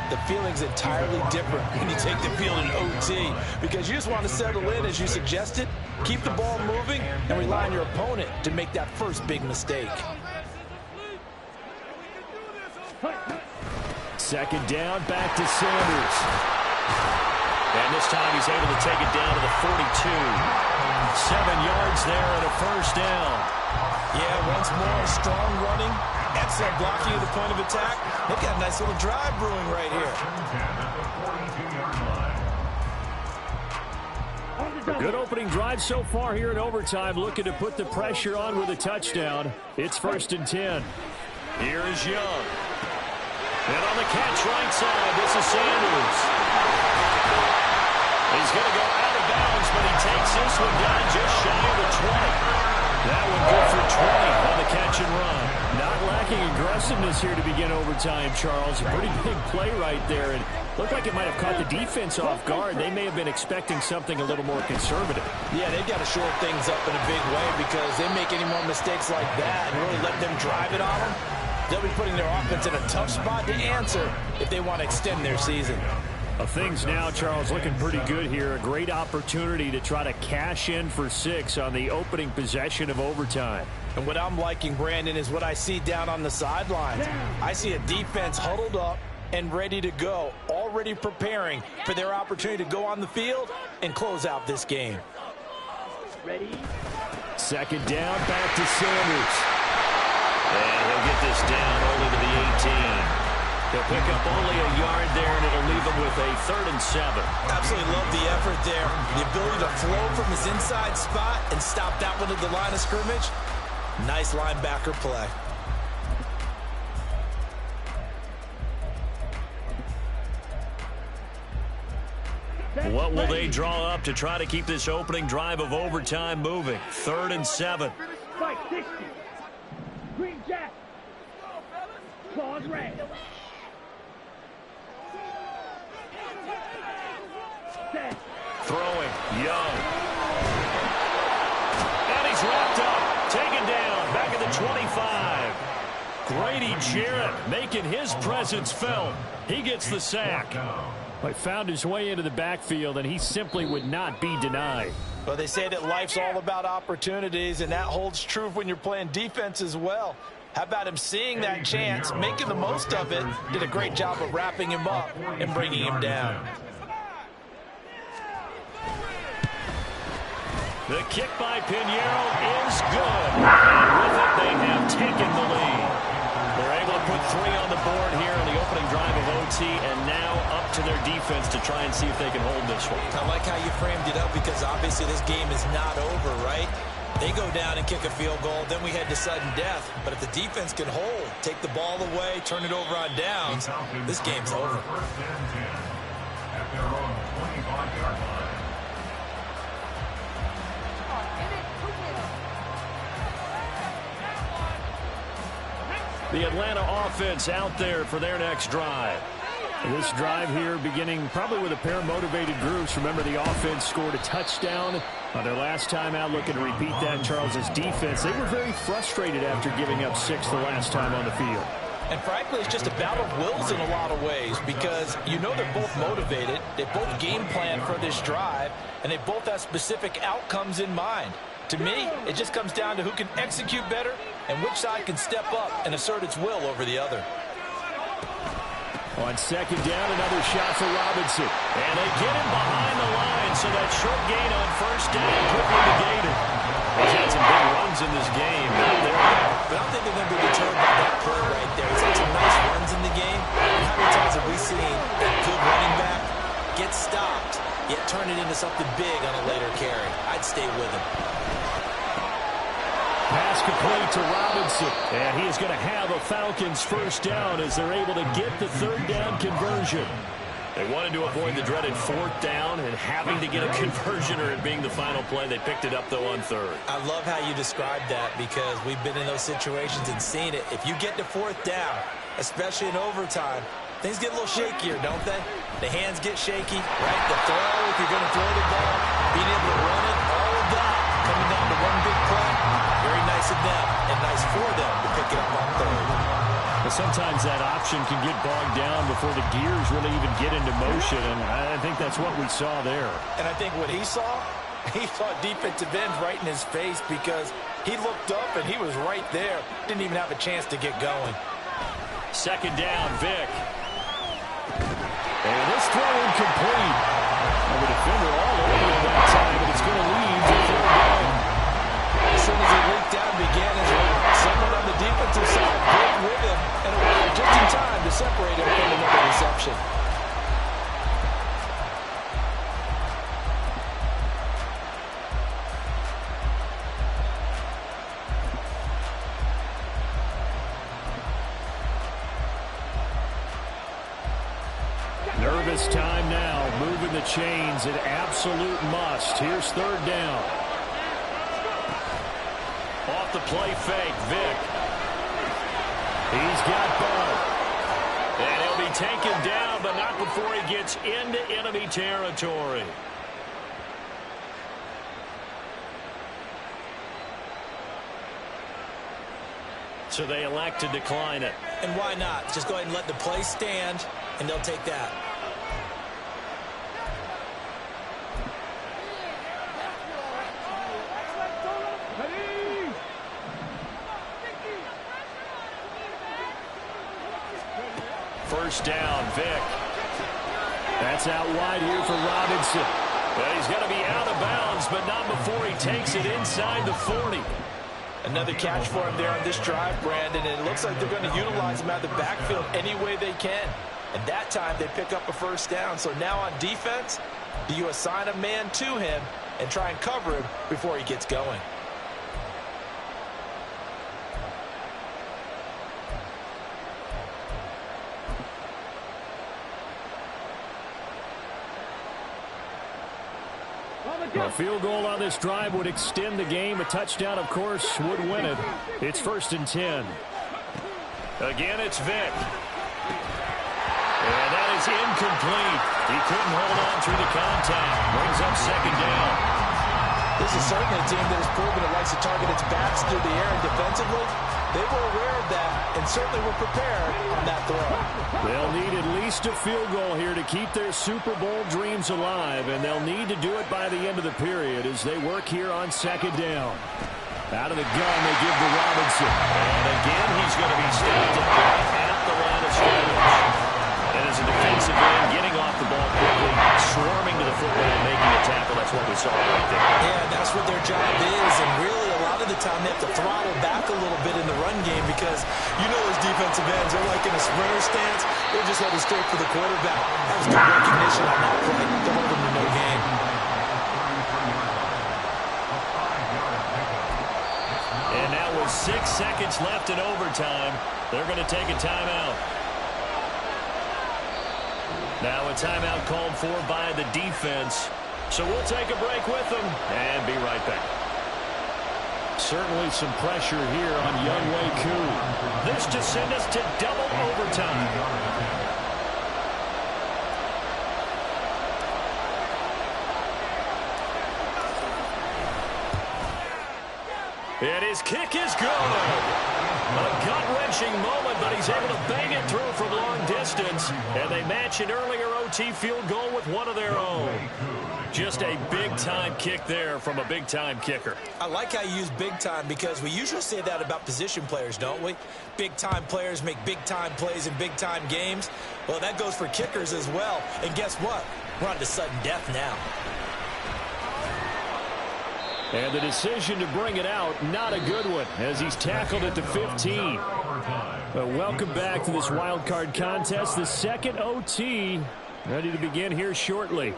the feeling's entirely different when you take the field in OT, because you just want to settle in, as you suggested, keep the ball moving, and rely on your opponent to make that first big mistake. 2nd down, back to Sanders. And this time he's able to take it down to the 42. 7 yards there and a 1st down. Yeah, once more, strong running, excellent blocking at the point of attack. They've got a nice little drive brewing right here. A good opening drive so far here in overtime, looking to put the pressure on with a touchdown. It's 1st and 10. Here is Young. And on the catch right side, this is Sanders. He's going to go out of bounds, but he takes this one down just shy of the 20. That one good for 20 on the catch and run. Not lacking aggressiveness here to begin overtime, Charles. A pretty big play right there. And looked like it might have caught the defense off guard. They may have been expecting something a little more conservative. Yeah, they've got to shore things up in a big way, because they make any more mistakes like that and really let them drive it on them, they'll be putting their offense in a tough spot to answer if they want to extend their season. Things now, Charles, looking pretty good here. A great opportunity to try to cash in for 6 on the opening possession of overtime. And what I'm liking, Brandon, is what I see down on the sidelines. I see a defense huddled up and ready to go, already preparing for their opportunity to go on the field and close out this game. Ready? 2nd down, back to Sanders. And he'll get this down only to the 18. They'll pick up only a yard there, and it'll leave them with a 3rd and 7. Absolutely love the effort there. The ability to flow from his inside spot and stop that one at the line of scrimmage. Nice linebacker play. What will they draw up to try to keep this opening drive of overtime moving? 3rd and 7. Fight 60. Green Jack. Claws red. Set. Throwing, Young. And he's wrapped up, taken down, back at the 25. Grady Jarrett making his presence felt. He gets the sack. But found his way into the backfield, and he simply would not be denied. Well, they say that life's all about opportunities, and that holds true when you're playing defense as well. How about him seeing that chance, making the most of it, did a great job of wrapping him up and bringing him down. The kick by Pinheiro is good. And with it, they have taken the lead. They're able to put 3 on the board here in the opening drive of OT, and now up to their defense to try and see if they can hold this one. I like how you framed it up, because obviously this game is not over, right? They go down and kick a field goal, then we head to sudden death. But if the defense can hold, take the ball away, turn it over on downs, this game's over. At their own 25-yard line. The Atlanta offense out there for their next drive. This drive here beginning probably with a pair of motivated groups. Remember, the offense scored a touchdown on their last time out. Looking to repeat that. Charles's defense, they were very frustrated after giving up 6 the last time on the field. And frankly, it's just a battle of wills in a lot of ways, because you know they're both motivated, they both game plan for this drive, and they both have specific outcomes in mind. To me, it just comes down to who can execute better and which side can step up and assert its will over the other. On 2nd down, another shot for Robinson. And they get him behind the line, so that short gain on 1st down quickly negated. He's had some big runs in this game. But I don't think they're going to be deterred by that play right there. He's had some nice runs in the game. And how many times have we seen that good running back get stopped, yet turn it into something big on a later carry? I'd stay with him. Pass complete to Robinson. And he is going to have a Falcons 1st down as they're able to get the 3rd down conversion. They wanted to avoid the dreaded 4th down and having to get a conversion or it being the final play. They picked it up, though, on 3rd. I love how you described that, because we've been in those situations and seen it. If you get to 4th down, especially in overtime, things get a little shakier, don't they? The hands get shaky, right? The throw, if you're going to throw the ball, being able to run it, all of that coming down to one big play. Very nice of them and nice for them to pick it up on 3rd. But sometimes that option can get bogged down before the gears really even get into motion, and I think that's what we saw there. And I think what he saw defensive end right in his face, because he looked up and he was right there. Didn't even have a chance to get going. 2nd down, Vic. And this throw incomplete. And the defender all over it that time, and it's going to lead to 3rd down. As soon as he leaked out and began his run, someone on the defensive side broke with him and arrived just in time to separate him from another reception. Nervous time now, moving the chains, an absolute must. Here's 3rd down. Off the play fake, Vic. He's got Bud. And he'll be taken down, but not before he gets into enemy territory. So they elect to decline it. And why not? Just go ahead and let the play stand, and they'll take that. First down, Vic. That's out wide here for Robinson. Well, he's going to be out of bounds, but not before he takes it inside the 40. Another catch for him there on this drive, Brandon, and it looks like they're going to utilize him out of the backfield any way they can. And that time they pick up a first down. So now on defense, do you assign a man to him and try and cover him before he gets going? A field goal on this drive would extend the game. A touchdown, of course, would win it. It's 1st and 10. Again, it's Vick. And that is incomplete. He couldn't hold on through the contact. Brings up 2nd down. This is certainly a team that has proven it likes to target its backs through the air, and defensively, they were aware of that and certainly were prepared on that throw. They'll need at least a field goal here to keep their Super Bowl dreams alive, and they'll need to do it by the end of the period as they work here on 2nd down. Out of the gun, they give to Robinson. And again, he's going to be stopped at the line of scrimmage. And as a defensive end, getting off the ball quickly, swarming to the football and making a tackle, that's what we saw right there. Yeah, that's what their job is, and really a lot of the time they have to throttle back a little bit in the run game because you know those defensive ends are like in a sprinter stance. They're just headed straight for the quarterback. That was good recognition on that play to hold them to no gain. And now with 6 seconds left in overtime, they're going to take a timeout. Now a timeout called for by the defense. So we'll take a break with them and be right back. Certainly some pressure here on Younghoe Koo. This to send us to double overtime. And his kick is good. A gut-wrenching moment, but he's able to bang it through from long distance. And they match an earlier OT field goal with one of their own. Just a big-time kick there from a big-time kicker. I like how you use big-time because we usually say that about position players, don't we? Big-time players make big-time plays in big-time games. Well, that goes for kickers as well. And guess what? We're on to sudden death now. And the decision to bring it out, not a good one, as he's tackled at the 15. Welcome back to this wild card contest. The second OT ready to begin here shortly.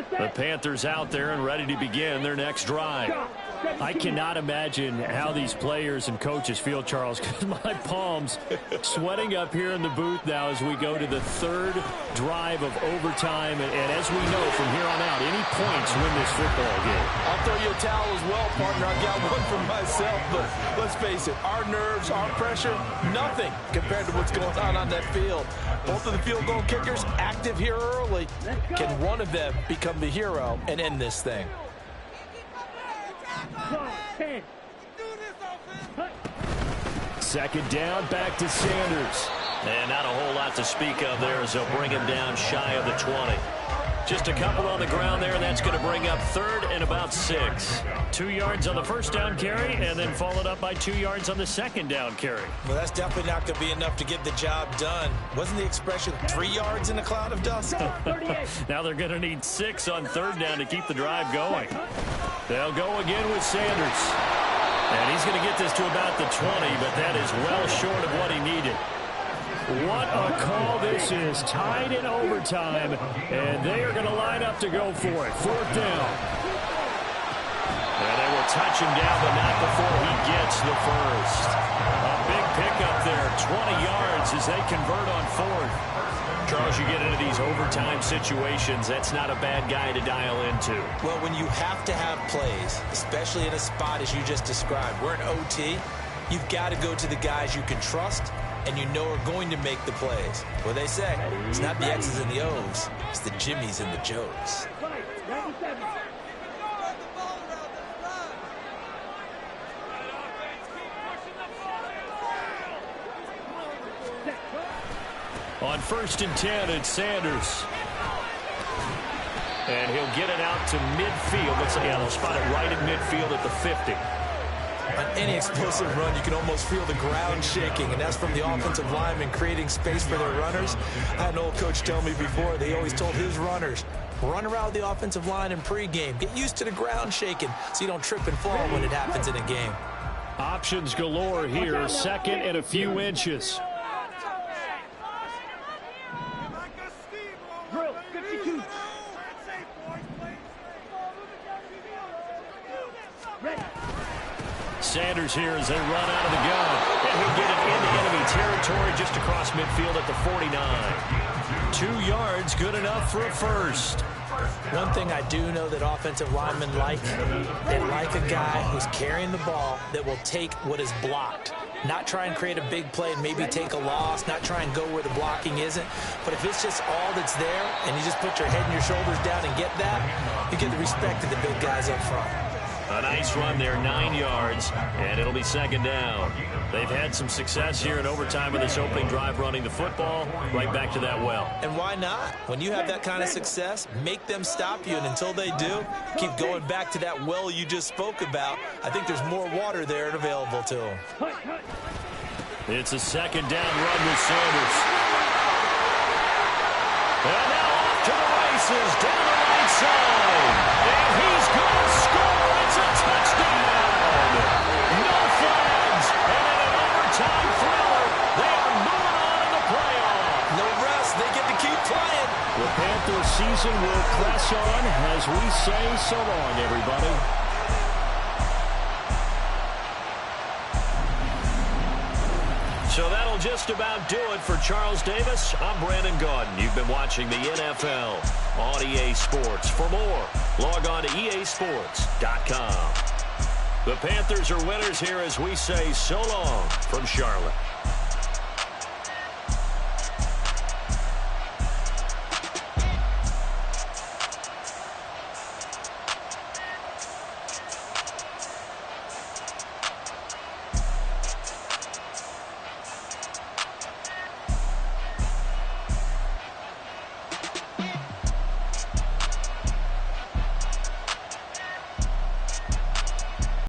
The Panthers out there and ready to begin their next drive. I cannot imagine how these players and coaches feel, Charles, because my palms sweating up here in the booth now as we go to the 3rd drive of overtime. And as we know from here on out, any points win this football game. I'll throw you a towel as well, partner. I got one for myself, but let's face it, our nerves, our pressure, nothing compared to what's going on that field. Both of the field goal kickers active here early. Can one of them become the hero and end this thing? Second down, back to Sanders. And not a whole lot to speak of there as they'll bring him down shy of the 20. Just a couple on the ground there, and that's going to bring up 3rd and about 6. 2 yards on the first down carry, and then followed up by 2 yards on the second down carry. Well, that's definitely not going to be enough to get the job done. Wasn't the expression 3 yards in a cloud of dust? Now they're going to need 6 on 3rd down to keep the drive going. They'll go again with Sanders. And he's going to get this to about the 20, but that is well short of what he needed. What a call this is. Tied in overtime, and they are going to line up to go for it. 4th down. And they will touch him down, but not before he gets the first. A big pickup there, 20 yards as they convert on 4th. Charles, you get into these overtime situations, that's not a bad guy to dial into. Well, when you have to have plays, especially in a spot as you just described, we're in OT, you've got to go to the guys you can trust and you know are going to make the plays. What they say, it's not the X's and the O's, it's the Jimmys and the Joes. On 1st and 10, it's Sanders. And he'll get it out to midfield. Looks like they'll spot it right at midfield at the 50. On any explosive run, you can almost feel the ground shaking, and that's from the offensive linemen creating space for their runners. I had an old coach tell me before, they always told his runners, run around the offensive line in pregame. Get used to the ground shaking so you don't trip and fall when it happens in a game. Options galore here, second and a few inches. Drill, 52. Ready. Sanders here as they run out of the gun. And he'll get it into enemy territory just across midfield at the 49. 2 yards, good enough for a first. One thing I do know that offensive linemen like, they like a guy who's carrying the ball that will take what is blocked. Not try and create a big play and maybe take a loss, not try and go where the blocking isn't. But if it's just all that's there and you just put your head and your shoulders down and get that, you get the respect of the big guys up front. A nice run there, 9 yards, and it'll be second down. They've had some success here in overtime in this opening drive running the football right back to that well. And why not? When you have that kind of success, make them stop you, and until they do, keep going back to that well you just spoke about. I think there's more water there and available to them. It's a second down run with Sanders. And now off to the races, down the right side. And he's going to score. It's a touchdown. No flags. And in an overtime thriller, they are moving on in the playoff. No rest. They get to keep playing. The Panthers season will press on as we say so long, everybody. So that'll just about do it for Charles Davis. I'm Brandon Gaudin. You've been watching the NFL on EA Sports. For more, log on to easports.com. The Panthers are winners here as we say so long from Charlotte.